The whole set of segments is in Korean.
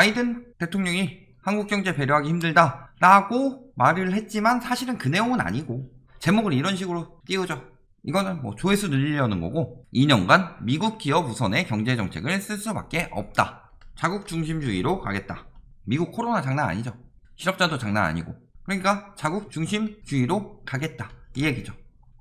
바이든 대통령이 한국 경제 배려하기 힘들다 라고 말을 했지만 사실은 그 내용은 아니고 제목을 이런 식으로 띄우죠. 이거는 뭐 조회수 늘리려는 거고 2년간 미국 기업 우선의 경제정책을 쓸 수밖에 없다. 자국 중심주의로 가겠다. 미국 코로나 장난 아니죠. 실업자도 장난 아니고. 그러니까 자국 중심주의로 가겠다. 이 얘기죠.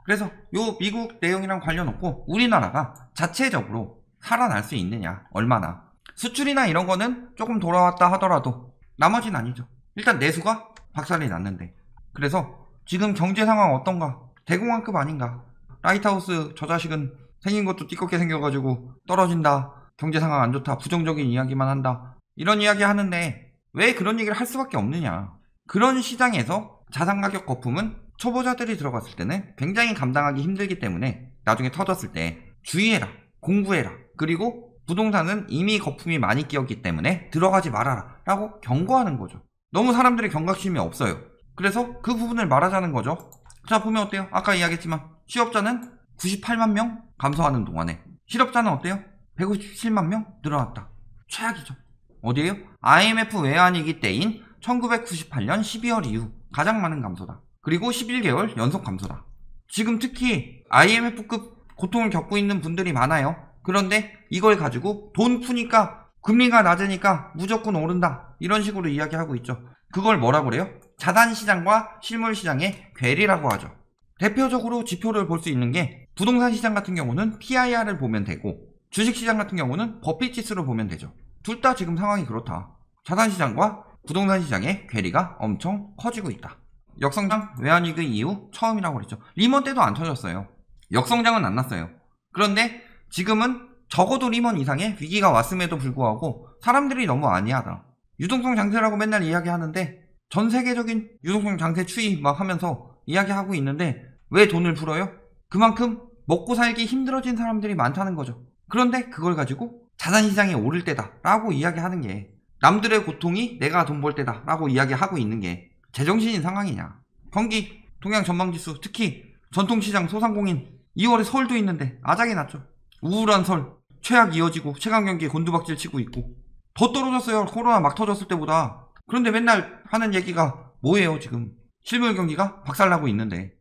그래서 요 미국 내용이랑 관련 없고 우리나라가 자체적으로 살아날 수 있느냐, 얼마나. 수출이나 이런 거는 조금 돌아왔다 하더라도 나머지는 아니죠. 일단 내수가 박살이 났는데. 그래서 지금 경제 상황 어떤가? 대공황급 아닌가? 라이트하우스 저 자식은 생긴 것도 띠껍게 생겨가지고 떨어진다, 경제 상황 안 좋다, 부정적인 이야기만 한다, 이런 이야기 하는데 왜 그런 얘기를 할 수밖에 없느냐. 그런 시장에서 자산 가격 거품은 초보자들이 들어갔을 때는 굉장히 감당하기 힘들기 때문에 나중에 터졌을 때 주의해라, 공부해라, 그리고 부동산은 이미 거품이 많이 끼었기 때문에 들어가지 말아라 라고 경고하는 거죠. 너무 사람들이 경각심이 없어요. 그래서 그 부분을 말하자는 거죠. 자, 보면 어때요? 아까 이야기했지만 취업자는 98만 명 감소하는 동안에 실업자는 어때요? 157만 명 늘어났다. 최악이죠. 어디에요? IMF 외환위기 때인 1998년 12월 이후 가장 많은 감소다. 그리고 11개월 연속 감소다. 지금 특히 IMF급 고통을 겪고 있는 분들이 많아요. 그런데 이걸 가지고 돈 푸니까 금리가 낮으니까 무조건 오른다, 이런 식으로 이야기하고 있죠. 그걸 뭐라고 그래요? 자산시장과 실물시장의 괴리라고 하죠. 대표적으로 지표를 볼 수 있는 게 부동산 시장 같은 경우는 PIR을 보면 되고 주식시장 같은 경우는 버핏 지수를 보면 되죠. 둘 다 지금 상황이 그렇다. 자산시장과 부동산 시장의 괴리가 엄청 커지고 있다. 역성장 외환위기 이후 처음이라고 그랬죠. 리먼 때도 안 터졌어요. 역성장은 안 났어요. 그런데 지금은 적어도 리먼 이상의 위기가 왔음에도 불구하고 사람들이 너무 안이하다. 유동성 장세라고 맨날 이야기하는데 전 세계적인 유동성 장세 추이 막 하면서 이야기하고 있는데 왜 돈을 풀어요? 그만큼 먹고 살기 힘들어진 사람들이 많다는 거죠. 그런데 그걸 가지고 자산시장이 오를 때다 라고 이야기하는 게, 남들의 고통이 내가 돈 벌 때다 라고 이야기하고 있는 게 제정신인 상황이냐. 경기 동향 전망지수, 특히 전통시장 소상공인 2월에 설도 있는데 아작이 났죠. 우울한 설, 최악 이어지고 최강경기 곤두박질 치고 있고 더 떨어졌어요. 코로나 막 터졌을 때보다. 그런데 맨날 하는 얘기가 뭐예요? 지금 실물 경기가 박살나고 있는데.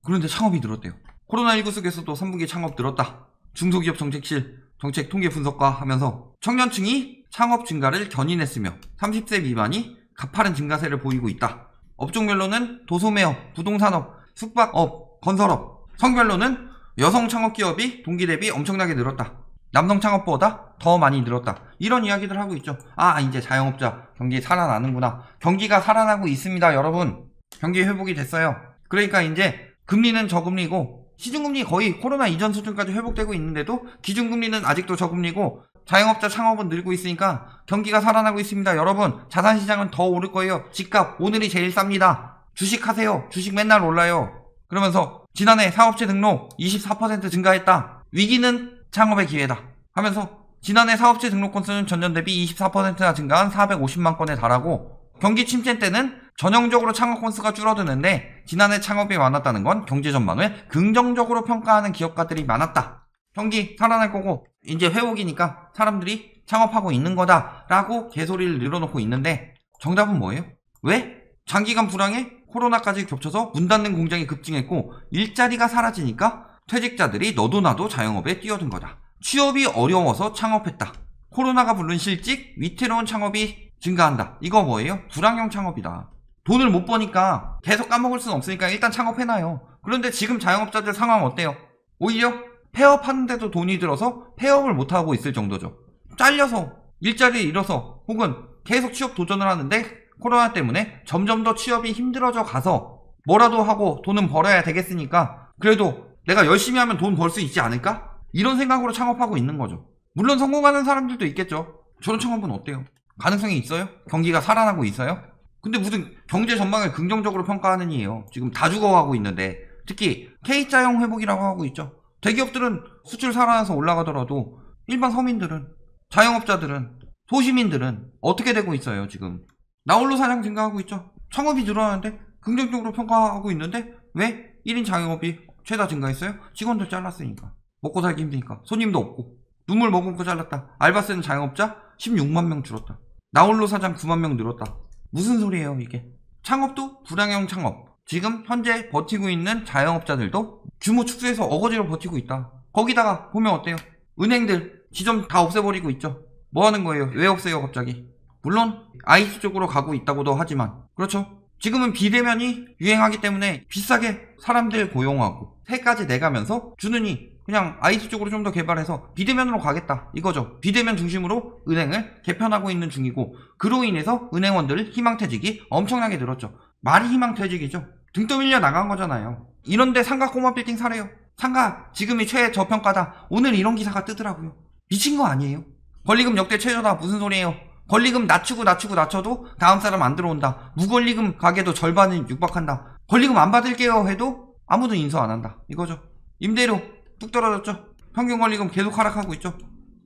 그런데 창업이 늘었대요. 코로나19 속에서도 3분기 창업 늘었다. 중소기업 정책실 정책 통계 분석과 하면서 청년층이 창업 증가를 견인했으며 30세 미만이 가파른 증가세를 보이고 있다. 업종별로는 도소매업, 부동산업, 숙박업, 건설업, 성별로는 여성 창업기업이 동기 대비 엄청나게 늘었다. 남성 창업보다 더 많이 늘었다. 이런 이야기들 하고 있죠. 아, 이제 자영업자 경기 살아나는구나. 경기가 살아나고 있습니다, 여러분. 경기 회복이 됐어요. 그러니까 이제 금리는 저금리고 시중금리 거의 코로나 이전 수준까지 회복되고 있는데도 기준금리는 아직도 저금리고 자영업자 창업은 늘고 있으니까 경기가 살아나고 있습니다, 여러분. 자산시장은 더 오를 거예요. 집값 오늘이 제일 쌉니다. 주식하세요. 주식 맨날 올라요. 그러면서 지난해 사업체 등록 24% 증가했다. 위기는 창업의 기회다 하면서 지난해 사업체 등록 건수는 전년 대비 24%나 증가한 450만 건에 달하고, 경기 침체 때는 전형적으로 창업 건수가 줄어드는데 지난해 창업이 많았다는 건 경제 전망을 긍정적으로 평가하는 기업가들이 많았다. 경기 살아날 거고 이제 회복이니까 사람들이 창업하고 있는 거다 라고 개소리를 늘어놓고 있는데, 정답은 뭐예요? 왜? 장기간 불황에 코로나까지 겹쳐서 문 닫는 공장이 급증했고 일자리가 사라지니까 퇴직자들이 너도 나도 자영업에 뛰어든 거다. 취업이 어려워서 창업했다. 코로나가 부른 실직, 위태로운 창업이 증가한다. 이거 뭐예요? 불황형 창업이다. 돈을 못 버니까 계속 까먹을 수는 없으니까 일단 창업해놔요. 그런데 지금 자영업자들 상황 어때요? 오히려 폐업하는데도 돈이 들어서 폐업을 못하고 있을 정도죠. 잘려서 일자리를 잃어서 혹은 계속 취업 도전을 하는데 코로나 때문에 점점 더 취업이 힘들어져 가서 뭐라도 하고 돈은 벌어야 되겠으니까 그래도 내가 열심히 하면 돈 벌 수 있지 않을까? 이런 생각으로 창업하고 있는 거죠. 물론 성공하는 사람들도 있겠죠. 저런 창업은 어때요? 가능성이 있어요? 경기가 살아나고 있어요? 근데 무슨 경제 전망을 긍정적으로 평가하는 이에요. 지금 다 죽어가고 있는데, 특히 K자형 회복이라고 하고 있죠. 대기업들은 수출 살아나서 올라가더라도 일반 서민들은, 자영업자들은, 소시민들은 어떻게 되고 있어요 지금? 나홀로 사냥 증가하고 있죠. 창업이 늘어나는데 긍정적으로 평가하고 있는데 왜? 1인 자영업이 최다 증가했어요? 직원들 잘랐으니까. 먹고 살기 힘드니까. 손님도 없고. 눈물 머금고 잘랐다. 알바세는 자영업자 16만 명 줄었다. 나홀로 사장 9만 명 늘었다. 무슨 소리예요 이게. 창업도 불황형 창업. 지금 현재 버티고 있는 자영업자들도 규모 축소해서 어거지로 버티고 있다. 거기다가 보면 어때요? 은행들 지점 다 없애버리고 있죠. 뭐 하는 거예요? 왜 없애요 갑자기? 물론 IT 쪽으로 가고 있다고도 하지만 그렇죠. 지금은 비대면이 유행하기 때문에 비싸게 사람들 고용하고 세까지 내가면서 주느니 그냥 IT 쪽으로 좀 더 개발해서 비대면으로 가겠다 이거죠. 비대면 중심으로 은행을 개편하고 있는 중이고 그로 인해서 은행원들 희망퇴직이 엄청나게 늘었죠. 말이 희망퇴직이죠. 등 떠밀려 나간 거잖아요. 이런데 상가 꼬마 빌딩 사래요. 상가 지금이 최저평가다. 오늘 이런 기사가 뜨더라고요. 미친 거 아니에요? 권리금 역대 최저다. 무슨 소리예요? 권리금 낮춰도 다음 사람 안 들어온다. 무권리금 가게도 절반은 육박한다. 권리금 안 받을게요 해도 아무도 인수 안 한다 이거죠. 임대료 뚝 떨어졌죠. 평균 권리금 계속 하락하고 있죠.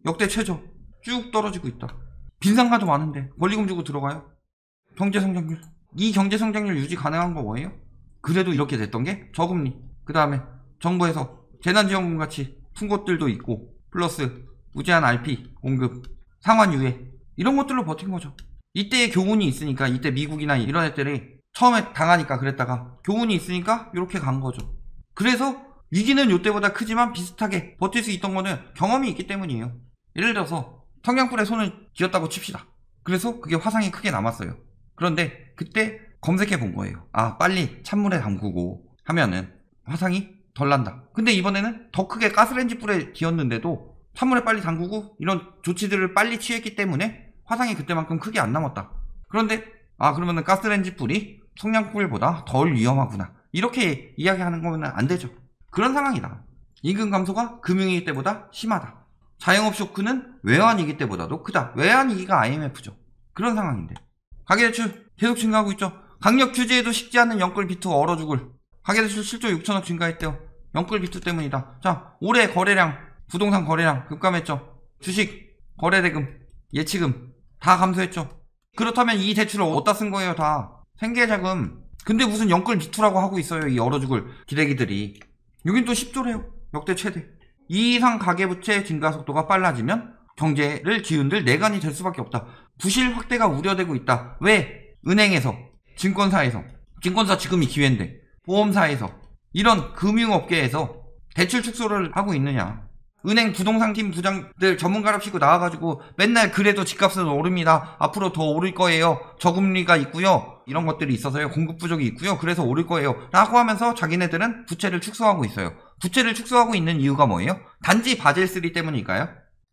역대 최저 쭉 떨어지고 있다. 빈상가도 많은데 권리금 주고 들어가요. 경제성장률, 이 경제성장률 유지 가능한 거 뭐예요? 그래도 이렇게 됐던 게 저금리, 그 다음에 정부에서 재난지원금 같이 푼 것들도 있고 플러스 무제한 RP 공급, 상환 유예 이런 것들로 버틴 거죠. 이때의 교훈이 있으니까, 이때 미국이나 이런 애들이 처음에 당하니까 그랬다가 교훈이 있으니까 이렇게 간 거죠. 그래서 위기는 이때보다 크지만 비슷하게 버틸 수 있던 거는 경험이 있기 때문이에요. 예를 들어서 성냥불에 손을 쥐었다고 칩시다. 그래서 그게 화상이 크게 남았어요. 그런데 그때 검색해 본 거예요. 아, 빨리 찬물에 담그고 하면은 화상이 덜 난다. 근데 이번에는 더 크게 가스레인지 불에 쥐었는데도 찬물에 빨리 담그고 이런 조치들을 빨리 취했기 때문에 화상이 그때만큼 크게 안 남았다. 그런데 그러면은 가스레인지 불이 성냥불보다 덜 위험하구나 이렇게 이야기하는 거면 안 되죠. 그런 상황이다. 임금 감소가 금융위기 때보다 심하다. 자영업 쇼크는 외환위기 때보다도 크다. 외환위기가 IMF죠. 그런 상황인데 가계대출 계속 증가하고 있죠. 강력 규제에도 식지 않는 영끌 비투 얼어 죽을. 가계대출 7조 6천억 증가했대요. 영끌 비투 때문이다. 자, 올해 거래량, 부동산 거래량 급감했죠. 주식, 거래대금, 예치금 다 감소했죠. 그렇다면 이 대출을 어디다 쓴 거예요? 다 생계자금. 근데 무슨 영끌 비투라고 하고 있어요. 이 얼어 죽을 기레기들이. 여긴 또 10조래요. 역대 최대. 이 이상 가계부채 증가 속도가 빨라지면 경제를 뒤흔들 내관이 될 수밖에 없다. 부실 확대가 우려되고 있다. 왜? 은행에서, 증권사에서, 증권사 지금이 기회인데, 보험사에서, 이런 금융업계에서 대출 축소를 하고 있느냐. 은행 부동산팀 부장들 전문가랍시고 나와가지고 맨날 그래도 집값은 오릅니다. 앞으로 더 오를 거예요. 저금리가 있고요. 이런 것들이 있어서요. 공급 부족이 있고요. 그래서 오를 거예요. 라고 하면서 자기네들은 부채를 축소하고 있어요. 부채를 축소하고 있는 이유가 뭐예요? 단지 바젤3 때문일까요?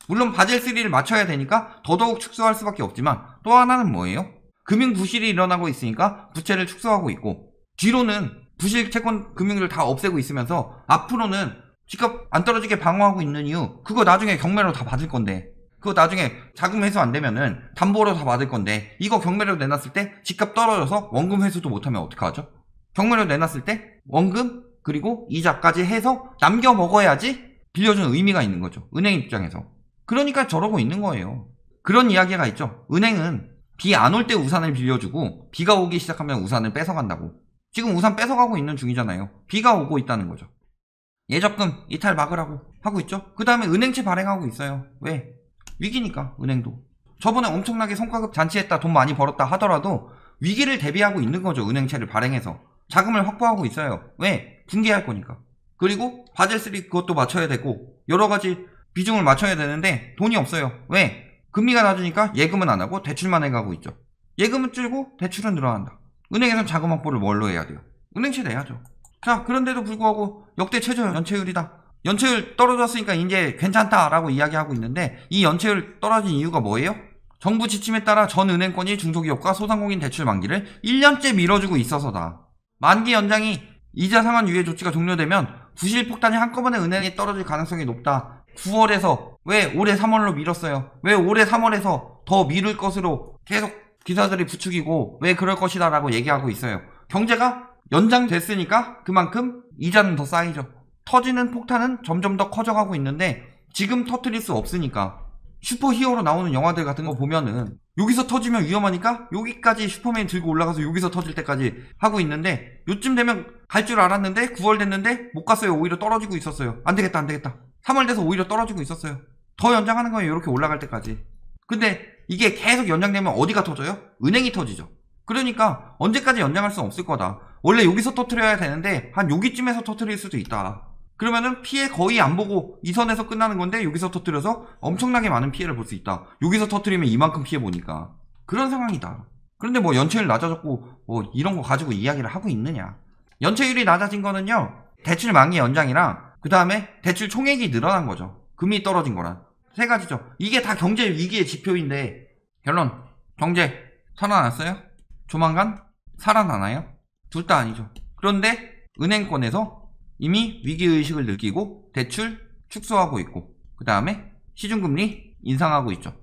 물론 바젤3를 맞춰야 되니까 더더욱 축소할 수밖에 없지만 또 하나는 뭐예요? 금융 부실이 일어나고 있으니까 부채를 축소하고 있고 뒤로는 부실 채권 금융을 다 없애고 있으면서 앞으로는 집값 안 떨어지게 방어하고 있는 이유, 그거 나중에 경매로 다 받을 건데, 그거 나중에 자금 회수 안 되면은 담보로 다 받을 건데, 이거 경매로 내놨을 때 집값 떨어져서 원금 회수도 못하면 어떡하죠? 경매로 내놨을 때 원금 그리고 이자까지 해서 남겨 먹어야지 빌려준 의미가 있는 거죠. 은행 입장에서. 그러니까 저러고 있는 거예요. 그런 이야기가 있죠. 은행은 비 안 올 때 우산을 빌려주고 비가 오기 시작하면 우산을 뺏어간다고. 지금 우산 뺏어가고 있는 중이잖아요. 비가 오고 있다는 거죠. 예적금 이탈 막으라고 하고 있죠. 그 다음에 은행채 발행하고 있어요. 왜? 위기니까. 은행도 저번에 엄청나게 성과급 잔치했다 돈 많이 벌었다 하더라도 위기를 대비하고 있는 거죠. 은행채를 발행해서 자금을 확보하고 있어요. 왜? 붕괴할 거니까. 그리고 바젤3 그것도 맞춰야 되고 여러가지 비중을 맞춰야 되는데 돈이 없어요. 왜? 금리가 낮으니까 예금은 안 하고 대출만 해가고 있죠. 예금은 줄고 대출은 늘어난다. 은행에선 자금 확보를 뭘로 해야 돼요? 은행채 내야죠. 자, 그런데도 불구하고 역대 최저 연체율이다. 연체율 떨어졌으니까 이제 괜찮다라고 이야기하고 있는데 이 연체율 떨어진 이유가 뭐예요? 정부 지침에 따라 전 은행권이 중소기업과 소상공인 대출 만기를 1년째 미뤄주고 있어서다. 만기 연장이 이자 상환 유예 조치가 종료되면 부실 폭탄이 한꺼번에 은행에 떨어질 가능성이 높다. 9월에서 왜 올해 3월로 미뤘어요? 왜 올해 3월에서 더 미룰 것으로 계속 기사들이 부추기고 왜 그럴 것이다 라고 얘기하고 있어요. 경제가 연장됐으니까 그만큼 이자는 더 쌓이죠. 터지는 폭탄은 점점 더 커져가고 있는데 지금 터뜨릴 수 없으니까 슈퍼히어로 나오는 영화들 같은 거 보면은 여기서 터지면 위험하니까 여기까지 슈퍼맨이 들고 올라가서 여기서 터질 때까지 하고 있는데 요쯤 되면 갈 줄 알았는데 9월 됐는데 못 갔어요. 오히려 떨어지고 있었어요. 안 되겠다. 3월 돼서 오히려 떨어지고 있었어요. 더 연장하는 거예요. 이렇게 올라갈 때까지. 근데 이게 계속 연장되면 어디가 터져요? 은행이 터지죠. 그러니까 언제까지 연장할 수는 없을 거다. 원래 여기서 터트려야 되는데 한 여기쯤에서 터트릴 수도 있다. 그러면은 피해 거의 안 보고 이 선에서 끝나는 건데 여기서 터트려서 엄청나게 많은 피해를 볼 수 있다. 여기서 터트리면 이만큼 피해 보니까. 그런 상황이다. 그런데 뭐 연체율 낮아졌고 뭐 이런 거 가지고 이야기를 하고 있느냐. 연체율이 낮아진 거는요, 대출 만기 연장이랑 그 다음에 대출 총액이 늘어난 거죠. 금리 떨어진 거란. 세 가지죠. 이게 다 경제 위기의 지표인데 결론, 경제 살아났어요? 조만간 살아나나요? 둘 다 아니죠. 그런데 은행권에서 이미 위기의식을 느끼고 대출 축소하고 있고, 그 다음에 시중금리 인상하고 있죠.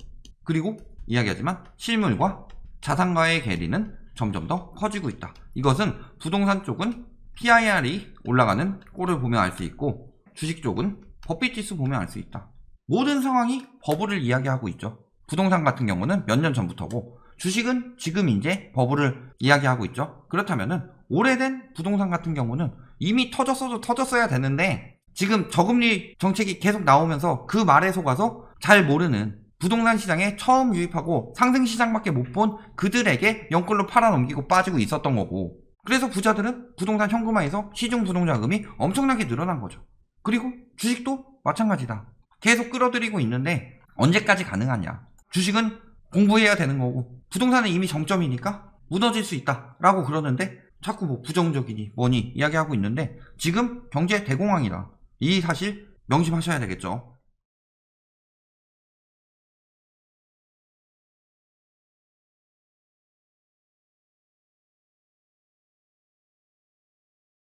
그리고 이야기하지만 실물과 자산과의 괴리는 점점 더 커지고 있다. 이것은 부동산 쪽은 PIR이 올라가는 꼴을 보면 알 수 있고, 주식 쪽은 법비지수 보면 알 수 있다. 모든 상황이 버블을 이야기하고 있죠. 부동산 같은 경우는 몇 년 전부터고, 주식은 지금 이제 버블을 이야기하고 있죠. 그렇다면은 오래된 부동산 같은 경우는 이미 터졌어도 터졌어야 되는데, 지금 저금리 정책이 계속 나오면서 그 말에 속아서 잘 모르는 부동산 시장에 처음 유입하고 상승 시장밖에 못 본 그들에게 연끌로 팔아넘기고 빠지고 있었던 거고, 그래서 부자들은 부동산 현금화에서 시중 부동산 자금이 엄청나게 늘어난 거죠. 그리고 주식도 마찬가지다. 계속 끌어들이고 있는데 언제까지 가능하냐. 주식은 공부해야 되는 거고, 부동산은 이미 정점이니까 무너질 수 있다 라고 그러는데 자꾸 뭐 부정적이니 뭐니 이야기하고 있는데, 지금 경제 대공황이다. 이 사실 명심하셔야 되겠죠.